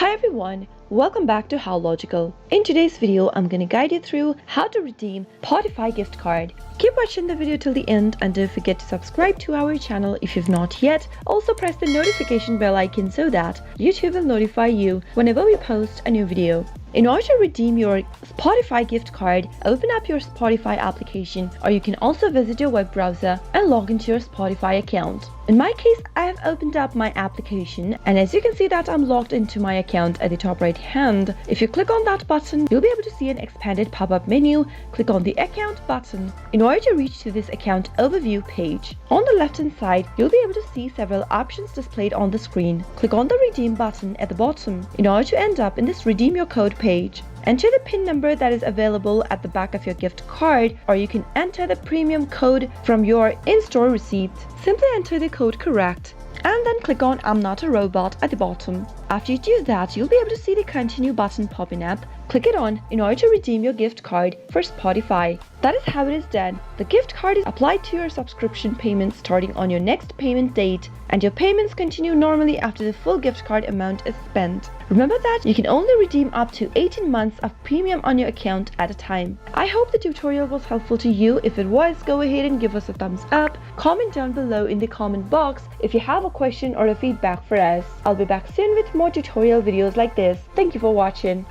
Hi everyone, welcome back to How Logical. In today's video, I'm gonna guide you through how to redeem Spotify gift card. Keep watching the video till the end and don't forget to subscribe to our channel if you've not yet. Also press the notification bell icon so that YouTube will notify you whenever we post a new video. In order to redeem your Spotify gift card, open up your Spotify application, or you can also visit your web browser and log into your Spotify account. In my case, I have opened up my application, and as you can see that I'm logged into my account at the top right hand. If you click on that button, you'll be able to see an expanded pop-up menu. Click on the account button in order to reach to this account overview page. On the left hand side, you'll be able to see several options displayed on the screen. Click on the redeem button at the bottom in order to end up in this redeem your code page. Enter the PIN number that is available at the back of your gift card, or you can enter the premium code from your in-store receipt. Simply enter the code correct and then click on I'm not a robot at the bottom. After you do that, you'll be able to see the continue button popping up. Click it on in order to redeem your gift card for Spotify. That is how it is done. The gift card is applied to your subscription payment starting on your next payment date, and your payments continue normally after the full gift card amount is spent. Remember that you can only redeem up to 18 months of premium on your account at a time. I hope the tutorial was helpful to you. If it was, go ahead and give us a thumbs up. Comment down below in the comment box if you have a question or a feedback for us. I'll be back soon with more tutorial videos like this. Thank you for watching.